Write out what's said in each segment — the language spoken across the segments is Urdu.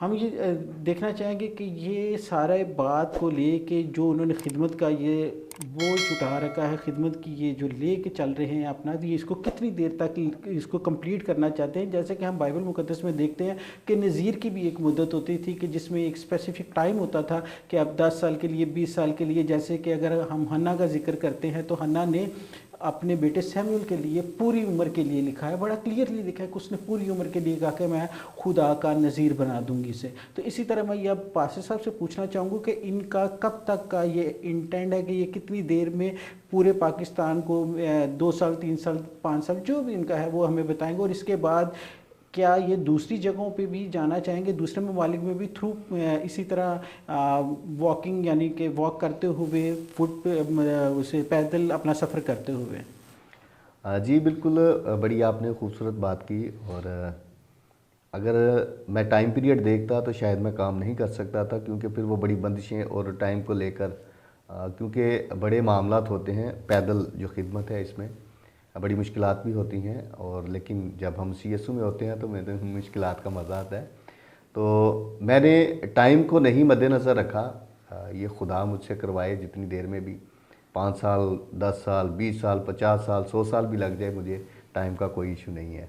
ہم یہ دیکھنا چاہیں گے کہ یہ سارے بات کو لے کے جو انہوں نے خدمت کا یہ بوجھ اٹھا رکھا ہے، خدمت کی یہ جو لے کے چل رہے ہیں اپنا، یہ اس کو کتنی دیر تک اس کو کمپلیٹ کرنا چاہتے ہیں. جیسے کہ ہم بائبل مقدس میں دیکھتے ہیں کہ نذیر کی بھی ایک مدت ہوتی تھی کہ جس میں ایک اسپیسیفک ٹائم ہوتا تھا کہ اب 10 سال کے لیے، 20 سال کے لیے. جیسے کہ اگر ہم حنا کا ذکر کرتے ہیں تو حنا نے اپنے بیٹے سیموئل کے لیے پوری عمر کے لیے لکھا ہے، بڑا کلیئرلی لکھا ہے کہ اس نے پوری عمر کے لیے کہا کہ میں خدا کا نذیر بنا دوں گی اسے. تو اسی طرح میں یہ اب پاسر صاحب سے پوچھنا چاہوں گا کہ ان کا کب تک کا یہ انٹینڈ ہے کہ یہ کتنی دیر میں پورے پاکستان کو 2 سال، 3 سال، 5 سال جو بھی ان کا ہے وہ ہمیں بتائیں گے. اور اس کے بعد کیا یہ دوسری جگہوں پہ بھی جانا چاہیں گے، دوسرے ممالک میں بھی تھرو اسی طرح واکنگ یعنی کہ واک کرتے ہوئے، فٹ اسے پیدل اپنا سفر کرتے ہوئے؟ جی بالکل، بڑی آپ نے خوبصورت بات کی. اور اگر میں ٹائم پیریڈ دیکھتا تو شاید میں کام نہیں کر سکتا تھا، کیونکہ پھر وہ بڑی بندشیں اور ٹائم کو لے کر کیونکہ بڑے معاملات ہوتے ہیں. پیدل جو خدمت ہے اس میں بڑی مشکلات بھی ہوتی ہیں، اور لیکن جب ہم سی ایس او میں ہوتے ہیں تو میں مشکلات کا مزہ آتا ہے. تو میں نے ٹائم کو نہیں مد نظر رکھا. یہ خدا مجھ سے کروائے جتنی دیر میں بھی، 5 سال، 10 سال، 20 سال، 50 سال، 100 سال بھی لگ جائے، مجھے ٹائم کا کوئی ایشو نہیں ہے.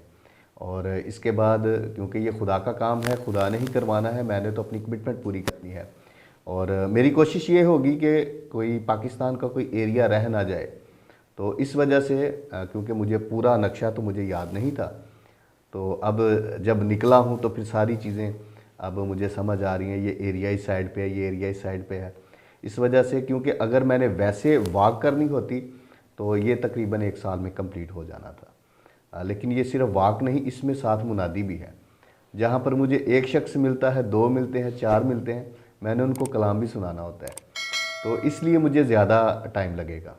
اور اس کے بعد کیونکہ یہ خدا کا کام ہے، خدا نے ہی کروانا ہے، میں نے تو اپنی کمٹمنٹ پوری کرنی ہے. اور میری کوشش یہ ہوگی کہ کوئی پاکستان کا کوئی ایریا رہ نہ جائے. تو اس وجہ سے کیونکہ مجھے پورا نقشہ تو مجھے یاد نہیں تھا، تو اب جب نکلا ہوں تو پھر ساری چیزیں اب مجھے سمجھ آ رہی ہیں. یہ ایریا اس سائڈ پہ ہے، یہ ایریا اس سائڈ پہ ہے. اس وجہ سے کیونکہ اگر میں نے ویسے واک کرنی ہوتی تو یہ تقریباً 1 سال میں کمپلیٹ ہو جانا تھا. لیکن یہ صرف واک نہیں، اس میں ساتھ منادی بھی ہے. جہاں پر مجھے 1 شخص ملتا ہے، 2 ملتے ہیں، 4 ملتے ہیں، میں نے ان کو کلام بھی سنانا ہوتا ہے. تو اس لیے مجھے زیادہ ٹائم لگے گا.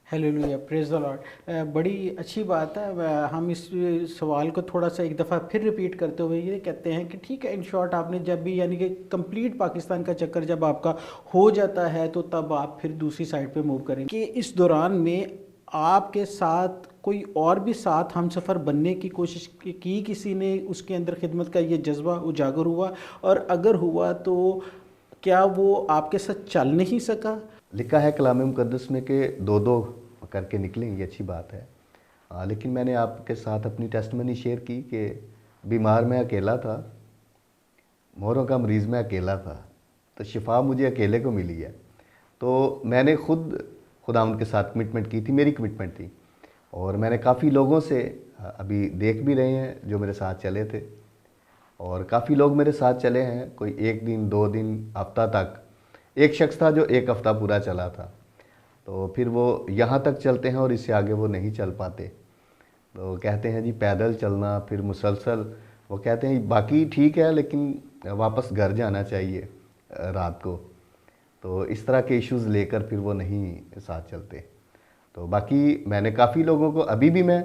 ہیلیلویا، پریز دی لارڈ. بڑی اچھی بات ہے. ہم اس سوال کو تھوڑا سا ایک دفعہ پھر ریپیٹ کرتے ہوئے یہ کہتے ہیں کہ ٹھیک ہے، ان شارٹ آپ نے جب بھی یعنی کہ کمپلیٹ پاکستان کا چکر جب آپ کا ہو جاتا ہے تو تب آپ پھر دوسری سائڈ پہ موو کریں کہ اس دوران میں آپ کے ساتھ کوئی اور بھی ساتھ ہم سفر بننے کی کوشش کی، کسی نے اس کے اندر خدمت کا یہ جذبہ اجاگر ہوا، اور اگر ہوا تو کیا وہ آپ کے ساتھ چل نہیں سکا؟ لکھا ہے کلام مقدس میں کہ 2 کر کے نکلیں، یہ اچھی بات ہے. لیکن میں نے آپ کے ساتھ اپنی ٹیسٹمنی شیئر کی کہ بیمار میں اکیلا تھا، موروں کا مریض میں اکیلا تھا، تو شفا مجھے اکیلے کو ملی ہے. تو میں نے خود خداوند کے ساتھ کمٹمنٹ کی تھی، میری کمٹمنٹ تھی. اور میں نے کافی لوگوں سے ابھی دیکھ بھی رہے ہیں جو میرے ساتھ چلے تھے، اور کافی لوگ میرے ساتھ چلے ہیں، کوئی 1 دن، 2 دن، ہفتہ تک. ایک شخص تھا جو 1 ہفتہ پورا چلا تھا. تو پھر وہ یہاں تک چلتے ہیں اور اس سے آگے وہ نہیں چل پاتے. تو کہتے ہیں جی پیدل چلنا، پھر مسلسل. وہ کہتے ہیں باقی ٹھیک ہے لیکن واپس گھر جانا چاہیے رات کو. تو اس طرح کے ایشوز لے کر پھر وہ نہیں ساتھ چلتے. تو باقی میں نے کافی لوگوں کو ابھی بھی میں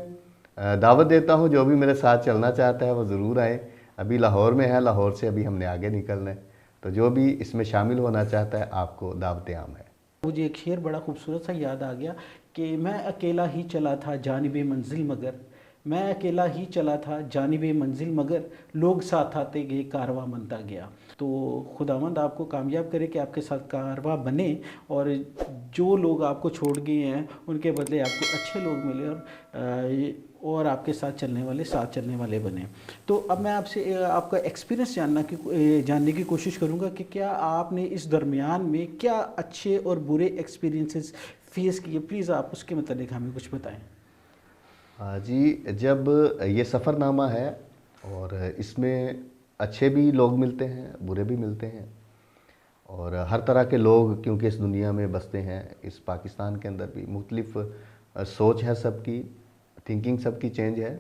دعوت دیتا ہوں، جو بھی میرے ساتھ چلنا چاہتا ہے وہ ضرور آئے. ابھی لاہور میں ہے، لاہور سے ابھی ہم نے آگے نکلنا ہے. تو جو بھی اس میں شامل ہونا چاہتا ہے آپ کو دعوت عام ہے. مجھے ایک شعر بڑا خوبصورت سا یاد آ گیا کہ میں اکیلا ہی چلا تھا جانب منزل مگر، میں اکیلا ہی چلا تھا جانب منزل مگر، لوگ ساتھ آتے گئے کارواں بنتا گیا. تو خداوند آپ کو کامیاب کرے کہ آپ کے ساتھ کارواں بنے، اور جو لوگ آپ کو چھوڑ گئے ہیں ان کے بدلے آپ کو اچھے لوگ ملے، اور آپ کے ساتھ چلنے والے بنے. تو اب میں آپ سے آپ کا ایکسپیرینس جاننے کی کوشش کروں گا کہ کیا آپ نے اس درمیان میں کیا اچھے اور برے ایکسپیرینسز فیس کیے. پلیز آپ اس کے متعلق ہمیں کچھ بتائیں. جی، جب یہ سفر نامہ ہے اور اس میں اچھے بھی لوگ ملتے ہیں، برے بھی ملتے ہیں، اور ہر طرح کے لوگ کیونکہ اس دنیا میں بستے ہیں. اس پاکستان کے اندر بھی مختلف سوچ ہے سب کی، تھنکنگ سب کی چینج ہے.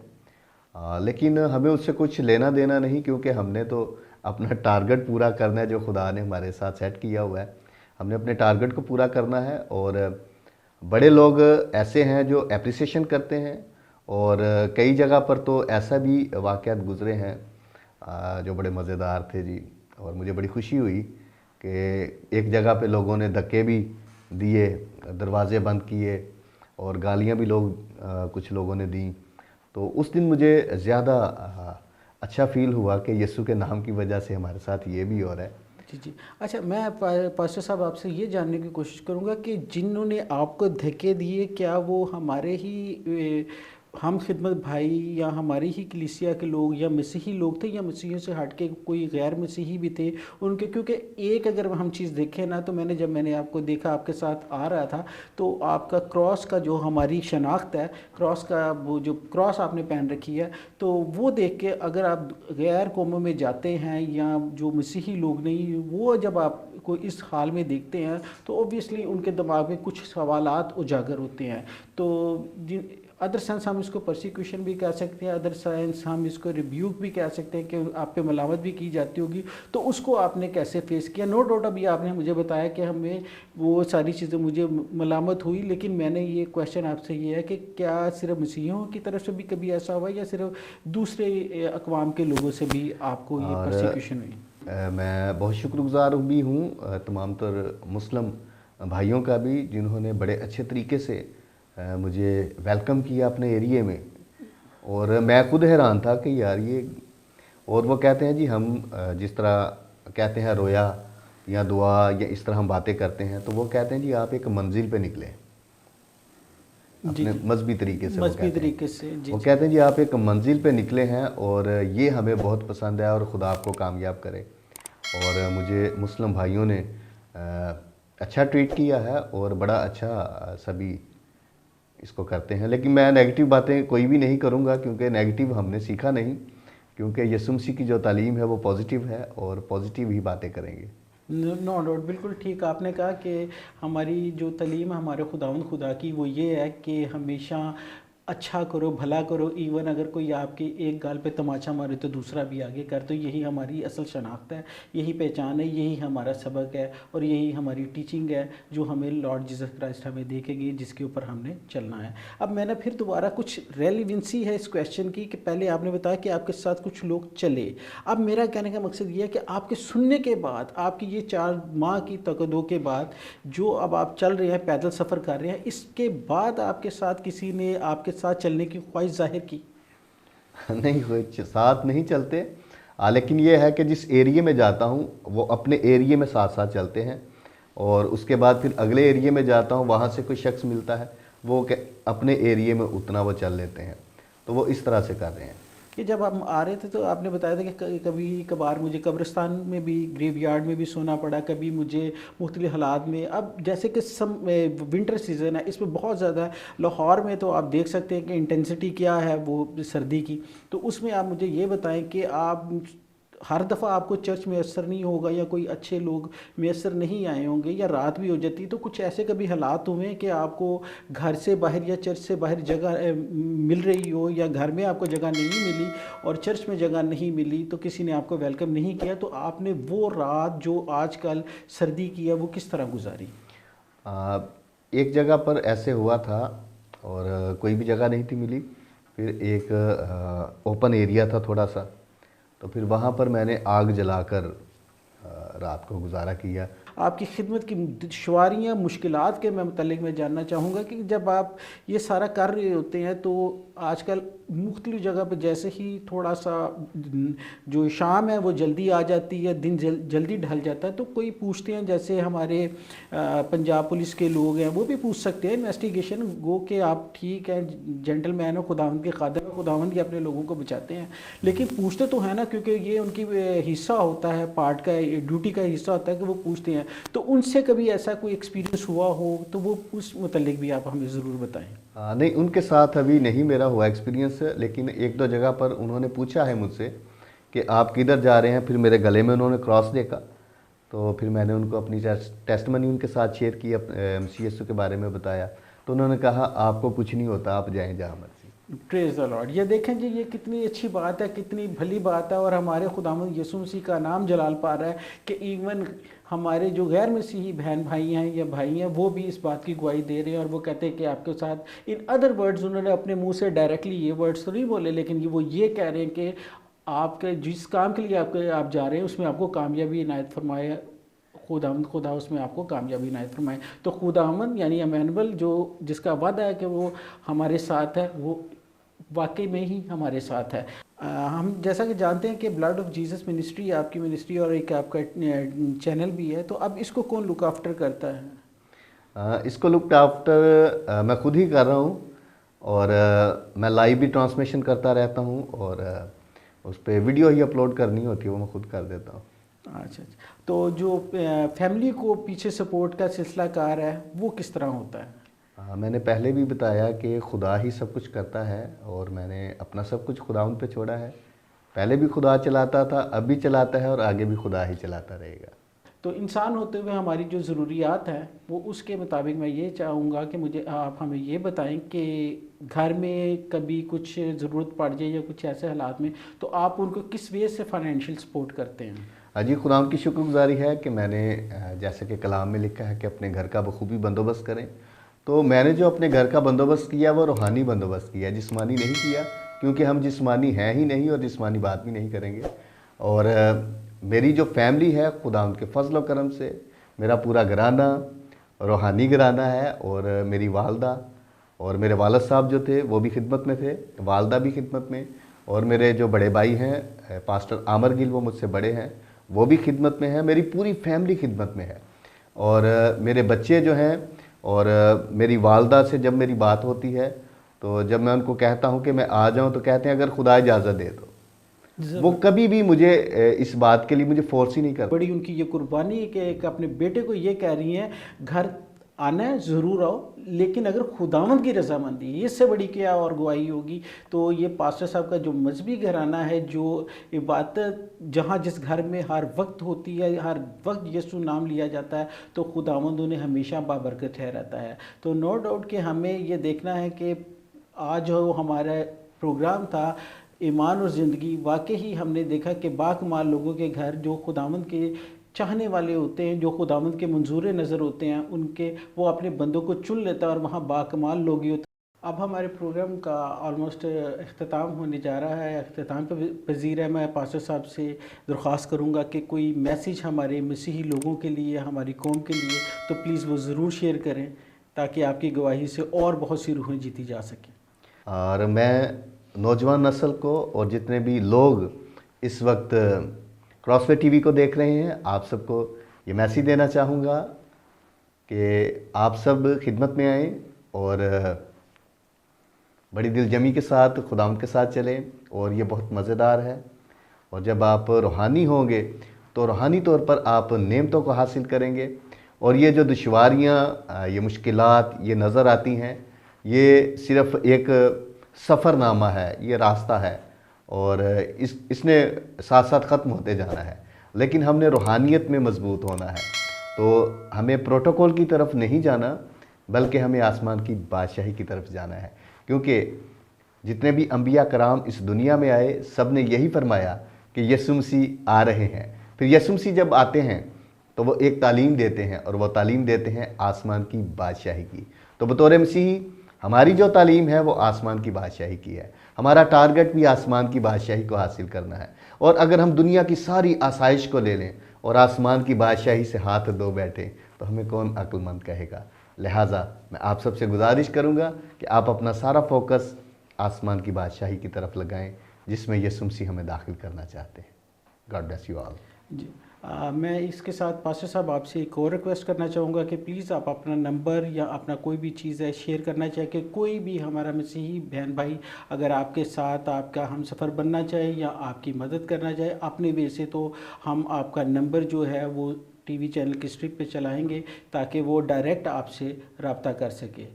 لیکن ہمیں اس سے کچھ لینا دینا نہیں، کیونکہ ہم نے تو اپنا ٹارگٹ پورا کرنا ہے جو خدا نے ہمارے ساتھ سیٹ کیا ہوا ہے. ہم نے اپنے ٹارگٹ کو پورا کرنا ہے. اور بڑے لوگ ایسے ہیں جو اپریسیشن کرتے ہیں، اور کئی جگہ پر تو ایسا بھی واقعات گزرے ہیں جو بڑے مزیدار تھے جی. اور مجھے بڑی خوشی ہوئی کہ ایک جگہ پہ لوگوں نے دھکے بھی دیے، دروازے بند کیے، اور گالیاں بھی کچھ لوگوں نے دیں. تو اس دن مجھے زیادہ اچھا فیل ہوا کہ یسوع کے نام کی وجہ سے ہمارے ساتھ یہ بھی ہو رہا ہے۔ جی جی اچھا، میں پاسٹر صاحب آپ سے یہ جاننے کی کوشش کروں گا کہ جنہوں نے آپ کو دھکے دیے، کیا وہ ہمارے ہی ہم خدمت بھائی یا ہماری ہی کلیسیا کے لوگ یا مسیحی لوگ تھے، یا مسیحیوں سے ہٹ کے کوئی غیر مسیحی بھی تھے ان کے؟ کیونکہ ایک اگر ہم چیز دیکھیں نا، تو جب میں نے آپ کو دیکھا آپ کے ساتھ آ رہا تھا، تو آپ کا کراس کا جو ہماری شناخت ہے، کراس کا وہ جو کراس آپ نے پہن رکھی ہے، تو وہ دیکھ کے اگر آپ غیر قوموں میں جاتے ہیں یا جو مسیحی لوگ نہیں، وہ جب آپ کو اس حال میں دیکھتے ہیں تو اوبویسلی ان کے دماغ میں کچھ سوالات اجاگر ہوتے ہیں۔ تو ادر سینس ہم اس کو پرسیکیوشن بھی کہہ سکتے ہیں، ادر سینس ہم اس کو ریبیوک بھی کہہ سکتے ہیں کہ آپ پہ ملامت بھی کی جاتی ہوگی، تو اس کو آپ نے کیسے فیس کیا؟ نو ڈاؤٹ ابھی آپ نے مجھے بتایا کہ ہمیں وہ ساری چیزیں مجھے ملامت ہوئی، لیکن میں نے یہ کویشچن آپ سے یہ ہے کہ کیا صرف مسیحیوں کی طرف سے بھی کبھی ایسا ہوا، یا صرف دوسرے اقوام کے لوگوں سے بھی آپ کو یہ اور پرسیکیوشن ہوئی؟ میں بہت شکر گزار بھی ہوں تمام تر مسلم بھائیوں کا بھی، جنہوں نے بڑے اچھے طریقے سے مجھے ویلکم کیا اپنے ایریے میں، اور میں خود حیران تھا کہ یار یہ، اور وہ کہتے ہیں جی ہم جس طرح کہتے ہیں رویا یا دعا یا اس طرح ہم باتیں کرتے ہیں، تو وہ کہتے ہیں جی آپ ایک منزل پہ نکلے، اپنے مذہبی طریقے سے مذہبی طریقے سے وہ کہتے ہیں جی آپ ایک منزل پہ نکلے ہیں، اور یہ ہمیں بہت پسند ہے، اور خدا آپ کو کامیاب کرے۔ اور مجھے مسلم بھائیوں نے اچھا ٹریٹ کیا ہے، اور بڑا اچھا سبھی اس کو کرتے ہیں۔ لیکن میں نیگیٹو باتیں کوئی بھی نہیں کروں گا، کیونکہ نیگیٹو ہم نے سیکھا نہیں، کیونکہ یسوع مسیح کی جو تعلیم ہے وہ پازیٹیو ہے، اور پازیٹیو ہی باتیں کریں گے۔ نو ڈاؤٹ، بالکل ٹھیک آپ نے کہا کہ ہماری جو تعلیم ہے ہمارے خدا کی، وہ یہ ہے کہ ہمیشہ اچھا کرو، بھلا کرو، ایون اگر کوئی آپ کے ایک گال پہ تماچا مارے تو دوسرا بھی آگے کر۔ تو یہی ہماری اصل شناخت ہے، یہی پہچان ہے، یہی ہمارا سبق ہے، اور یہی ہماری ٹیچنگ ہے جو ہمیں لارڈ جیسس کرائسٹ ہمیں دے کے گئی، جس کے اوپر ہم نے چلنا ہے۔ اب میں نے پھر دوبارہ کچھ ریلیونسی ہے اس کویشچن کی، کہ پہلے آپ نے بتایا کہ آپ کے ساتھ کچھ لوگ چلے۔ اب میرا کہنے کا مقصد یہ ہے کہ آپ کے سننے کے بعد، آپ کی یہ 4 ماہ کی تقدو کے بعد، جو اب آپ چل رہے ہیں، پیدل سفر کر رہے ہیں، اس کے بعد آپ کے ساتھ کسی نے آپ کے ساتھ چلنے کی خواہش ظاہر کی؟ نہیں، کوئی ساتھ نہیں چلتے، لیکن یہ ہے کہ جس ایریے میں جاتا ہوں وہ اپنے ایریے میں ساتھ ساتھ چلتے ہیں، اور اس کے بعد پھر اگلے ایریے میں جاتا ہوں، وہاں سے کوئی شخص ملتا ہے، وہ اپنے ایریے میں اتنا وہ چل لیتے ہیں، تو وہ اس طرح سے کر رہے ہیں۔ کہ جب ہم آ رہے تھے تو آپ نے بتایا تھا کہ کبھی کبھار مجھے قبرستان میں بھی، گریو یارڈ میں بھی سونا پڑا، کبھی مجھے مختلف حالات میں۔ اب جیسے کہ ونٹر سیزن ہے، اس میں بہت زیادہ ہے لاہور میں، تو آپ دیکھ سکتے ہیں کہ انٹینسٹی کیا ہے وہ سردی کی۔ تو اس میں آپ مجھے یہ بتائیں کہ آپ ہر دفعہ آپ کو چرچ میسر نہیں ہوگا، یا کوئی اچھے لوگ میسر نہیں آئے ہوں گے، یا رات بھی ہو جاتی، تو کچھ ایسے کبھی حالات ہوئے کہ آپ کو گھر سے باہر یا چرچ سے باہر جگہ مل رہی ہو، یا گھر میں آپ کو جگہ نہیں ملی اور چرچ میں جگہ نہیں ملی، تو کسی نے آپ کو ویلکم نہیں کیا، تو آپ نے وہ رات جو آج کل سردی کی ہے وہ کس طرح گزاری؟ ایک جگہ پر ایسے ہوا تھا، اور کوئی بھی جگہ نہیں تھی ملی، پھر ایک اوپن ایریا تھا تھوڑا سا، تو پھر وہاں پر میں نے آگ جلا کر رات کو گزارا کیا۔ آپ کی خدمت کی دشواریاں، مشکلات کے متعلق میں جاننا چاہوں گا کہ جب آپ یہ سارا کر رہے ہوتے ہیں، تو آج کل مختلف جگہ پہ جیسے ہی تھوڑا سا جو شام ہے وہ جلدی آ جاتی ہے، دن جلدی ڈھل جاتا ہے، تو کوئی پوچھتے ہیں، جیسے ہمارے پنجاب پولیس کے لوگ ہیں، وہ بھی پوچھ سکتے ہیں انویسٹیگیشن، گو کہ آپ ٹھیک ہیں، جینٹل مین ہو، خداوند کے خادم ہیں، خداوند ہی اپنے لوگوں کو بچاتے ہیں، لیکن پوچھتے تو ہیں نا، کیونکہ یہ ان کی حصہ ہوتا ہے، پارٹ کا، ڈیوٹی کا حصہ ہوتا ہے کہ وہ پوچھتے ہیں۔ تو ان سے کبھی ایسا کوئی ایکسپیرینس ہوا ہو تو وہ اس متعلق بھی آپ ہمیں ضرور بتائیں۔ نہیں، ان کے ساتھ ابھی نہیں میرا ہوا ایکسپیرینس، لیکن ایک دو جگہ پر انہوں نے پوچھا ہے مجھ سے کہ آپ کدھر جا رہے ہیں، پھر میرے گلے میں انہوں نے کراس دیکھا، تو پھر میں نے ان کو اپنی ٹیسٹ منی ان کے ساتھ شیئر کی، مسیح یسوع کے بارے میں بتایا، تو انہوں نے کہا آپ کو کچھ نہیں ہوتا، آپ جائیں جہاں مرضی۔ پریز دی لارڈ۔ یہ دیکھیں جی، یہ کتنی اچھی بات ہے، کتنی بھلی بات ہے، اور ہمارے خداوند یسوع مسیح کا نام جلال پا رہا ہے کہ ایون ہمارے جو غیر مسیحی بہن بھائی ہیں یا بھائی ہیں، وہ بھی اس بات کی گواہی دے رہے ہیں، اور وہ کہتے ہیں کہ آپ کے ساتھ ان ادر ورڈز، انہوں نے اپنے منہ سے ڈائریکٹلی یہ ورڈز تو نہیں بولے، لیکن وہ یہ کہہ رہے ہیں کہ آپ کے جس کام کے لیے آپ جا رہے ہیں اس میں آپ کو کامیابی عنایت فرمائے، خدا اس میں آپ کو کامیابی عنایت فرمائے۔ تو خداوند یعنی ایمینول، جو جس کا وعدہ ہے کہ وہ ہمارے ساتھ ہے، وہ واقعی میں ہی ہمارے ساتھ ہے۔ ہم جیسا کہ جانتے ہیں کہ بلڈ آف جیسس منسٹری آپ کی منسٹری اور ایک آپ کا چینل بھی ہے، تو اب اس کو کون لک آفٹر کرتا ہے؟ اس کو لک آفٹر میں خود ہی کر رہا ہوں، اور میں لائیو بھی ٹرانسمیشن کرتا رہتا ہوں، اور اس پہ ویڈیو ہی اپلوڈ کرنی ہوتی ہے وہ میں خود کر دیتا ہوں۔ اچھا اچھا، تو جو فیملی کو پیچھے سپورٹ کا سلسلہ کار ہے وہ کس طرح ہوتا ہے؟ میں نے پہلے بھی بتایا کہ خدا ہی سب کچھ کرتا ہے، اور میں نے اپنا سب کچھ خدا ان پہ چھوڑا ہے۔ پہلے بھی خدا چلاتا تھا، اب بھی چلاتا ہے، اور آگے بھی خدا ہی چلاتا رہے گا۔ تو انسان ہوتے ہوئے ہماری جو ضروریات ہیں وہ اس کے مطابق میں یہ چاہوں گا کہ مجھے آپ ہمیں یہ بتائیں کہ گھر میں کبھی کچھ ضرورت پڑ جائے یا کچھ ایسے حالات میں تو آپ ان کو کس وجہ سے فائنینشیل سپورٹ کرتے ہیں؟ جی، خدا ان کی شکر گزاری ہے کہ میں نے جیسے کہ کلام میں لکھا ہے کہ اپنے گھر کا بخوبی بندوبست کریں، تو میں نے جو اپنے گھر کا بندوبست کیا وہ روحانی بندوبست کیا، جسمانی نہیں کیا، کیونکہ ہم جسمانی ہیں ہی نہیں اور جسمانی بات بھی نہیں کریں گے۔ اور میری جو فیملی ہے خدا ان کے فضل و کرم سے میرا پورا گھرانہ روحانی گھرانہ ہے، اور میری والدہ اور میرے والد صاحب جو تھے وہ بھی خدمت میں تھے، والدہ بھی خدمت میں، اور میرے جو بڑے بھائی ہیں پاسٹر عامر گل، وہ مجھ سے بڑے ہیں، وہ بھی خدمت میں ہیں، میری پوری فیملی خدمت میں ہے۔ اور میرے بچے جو ہیں، اور میری والدہ سے جب میری بات ہوتی ہے تو جب میں ان کو کہتا ہوں کہ میں آ جاؤں تو کہتے ہیں اگر خدا اجازت دے تو۔ وہ کبھی بھی مجھے اس بات کے لیے مجھے فورس ہی نہیں کرتا۔ بڑی ان کی یہ قربانی ہے کہ ایک اپنے بیٹے کو یہ کہہ رہی ہیں گھر آنا ہے ضرور آؤ، لیکن اگر خداوند کی رضامندی ہے، اس سے بڑی کیا اور گواہی ہوگی۔ تو یہ پاسٹر صاحب کا جو مذہبی گھرانہ ہے، جو عبادت جہاں جس گھر میں ہر وقت ہوتی ہے، ہر وقت یسوع نام لیا جاتا ہے، تو خداوند انہیں ہمیشہ بابرکت ٹھہراتا ہے۔ تو نو ڈاؤٹ کہ ہمیں یہ دیکھنا ہے کہ آج جو ہمارا پروگرام تھا ایمان اور زندگی، واقعی ہم نے دیکھا کہ باکمال لوگوں کے گھر جو خداوند کے چاہنے والے ہوتے ہیں، جو خداوند کے منظور نظر ہوتے ہیں، ان کے وہ اپنے بندوں کو چن لیتا ہے اور وہاں باکمال لوگ ہی ہوتے ہیں۔ اب ہمارے پروگرام کا آلموسٹ اختتام ہونے جا رہا ہے، اختتام پہ پذیر ہے۔ میں پاسٹر صاحب سے درخواست کروں گا کہ کوئی میسیج ہمارے مسیحی لوگوں کے لیے، ہماری قوم کے لیے، تو پلیز وہ ضرور شیئر کریں تاکہ آپ کی گواہی سے اور بہت سی روحیں جیتی جا سکیں۔ اور میں نوجوان نسل کو اور جتنے بھی لوگ اس وقت کراس وے ٹی وی کو دیکھ رہے ہیں، آپ سب کو یہ میسیج دینا چاہوں گا کہ آپ سب خدمت میں آئیں اور بڑی دل جمی کے ساتھ خداوند کے ساتھ چلیں، اور یہ بہت مزیدار ہے۔ اور جب آپ روحانی ہوں گے تو روحانی طور پر آپ نعمتوں کو حاصل کریں گے، اور یہ جو دشواریاں، یہ مشکلات یہ نظر آتی ہیں، یہ صرف ایک سفر نامہ ہے، یہ راستہ ہے، اور اس نے ساتھ ساتھ ختم ہوتے جانا ہے، لیکن ہم نے روحانیت میں مضبوط ہونا ہے۔ تو ہمیں پروٹوکول کی طرف نہیں جانا، بلکہ ہمیں آسمان کی بادشاہی کی طرف جانا ہے، کیونکہ جتنے بھی انبیاء کرام اس دنیا میں آئے سب نے یہی فرمایا کہ یسوع مسیح آ رہے ہیں۔ پھر یسوع مسیح جب آتے ہیں تو وہ ایک تعلیم دیتے ہیں، اور وہ تعلیم دیتے ہیں آسمان کی بادشاہی کی۔ تو بطور مسیحی ہماری جو تعلیم ہے وہ آسمان کی بادشاہی کی ہے، ہمارا ٹارگٹ بھی آسمان کی بادشاہی کو حاصل کرنا ہے۔ اور اگر ہم دنیا کی ساری آسائش کو لے لیں اور آسمان کی بادشاہی سے ہاتھ دھو بیٹھیں تو ہمیں کون عقل مند کہے گا؟ لہٰذا میں آپ سب سے گزارش کروں گا کہ آپ اپنا سارا فوکس آسمان کی بادشاہی کی طرف لگائیں، جس میں یسوع مسیح ہمیں داخل کرنا چاہتے ہیں۔ God bless you all. جی، میں اس کے ساتھ پاسٹر صاحب آپ سے ایک اور ریکویسٹ کرنا چاہوں گا کہ پلیز آپ اپنا نمبر یا اپنا کوئی بھی چیز ہے شیئر کرنا چاہے کہ کوئی بھی ہمارا مسیحی بہن بھائی اگر آپ کے ساتھ آپ کا ہم سفر بننا چاہے یا آپ کی مدد کرنا چاہے اپنے وے سے، تو ہم آپ کا نمبر جو ہے وہ ٹی وی چینل کی اسٹرپ پہ چلائیں گے تاکہ وہ ڈائریکٹ آپ سے رابطہ کر سکے۔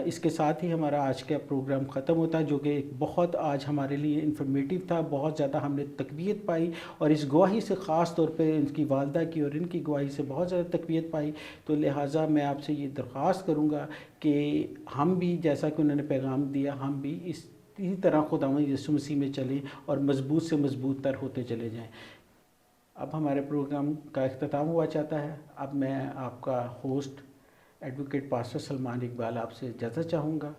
اس کے ساتھ ہی ہمارا آج کا پروگرام ختم ہوتا ہے، جو کہ ایک بہت آج ہمارے لیے انفارمیٹیو تھا، بہت زیادہ ہم نے تقویت پائی، اور اس گواہی سے خاص طور پہ ان کی والدہ کی اور ان کی گواہی سے بہت زیادہ تقویت پائی۔ تو لہٰذا میں آپ سے یہ درخواست کروں گا کہ ہم بھی جیسا کہ انہوں نے پیغام دیا، ہم بھی اسی طرح خداوند یسوع مسیح میں چلیں اور مضبوط سے مضبوط تر ہوتے چلے جائیں۔ اب ہمارے پروگرام کا اختتام ہوا چاہتا ہے۔ اب میں آپ کا host advocate pastor Salman Iqbal آپ سے اجازت چاہوں گا۔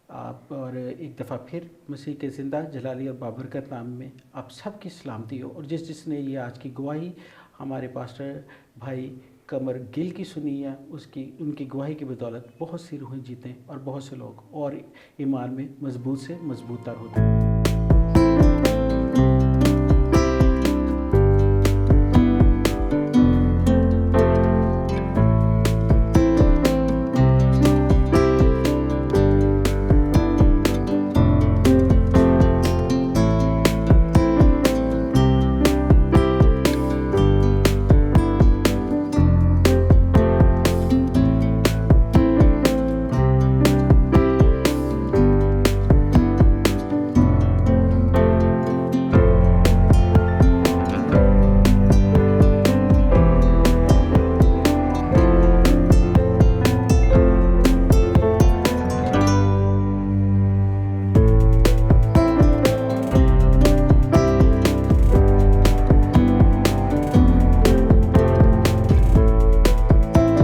آپ اور ایک دفعہ پھر مسیح کے زندہ جلالی اور بابرکت نام میں آپ سب کی سلامتی ہو، اور جس نے یہ آج کی گواہی ہمارے پاسٹر بھائی قمر گل کی سنی ہے، ان کی گواہی کی بدولت بہت سی روحیں جیتیں اور بہت سے لوگ اور ایمان میں مضبوط سے مضبوط تر ہوتے ہیں۔